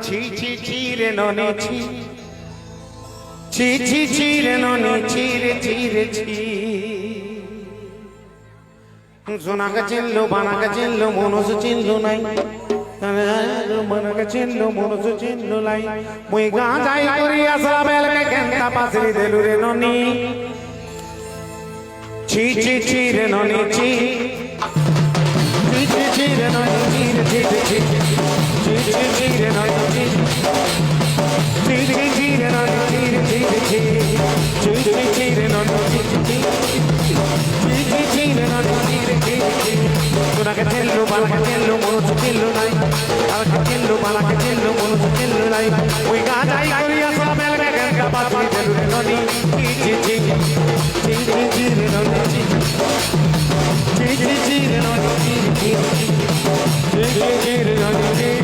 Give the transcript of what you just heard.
ছি ছি ছি রে ননি ছি ছি ছি ছি রে ননি ছি রে ছি রে ছি সোনাকে চিনলো বানাকে চিনলো মনস চিনলো নাই মনকে চিনলো মনস চিনলো নাই মুই গাঁজাই করি আসা বেলকে কেনতা পাসরি দেলু রে ননি ছি ছি ছি রে ননি ছি ছি ছি ছি রে ননি ছি রে ছি রে ছি ছি ছি ছি রে ননি ছি ছি ছি ছি রে ননি ছি রে ছি রে ছি ছি ছি ছি রে ননি ছি ছি ছি ছি রে ননি ছি রে ছি রে ছি সোনাকে চিনলো বানাকে চিনলো মনস চিনলো নাই আলকে চিনলো বানাকে চিনলো মনস চিনলো নাই ওই গাঁজাই করি আসা বেলকে কেনতা পাসরি দেলু রে ননি ছি ছি ছি ছি ছি রে ননি ছি ছি ছি ছি রে ননি ছি ছি ছি ছি রে ননি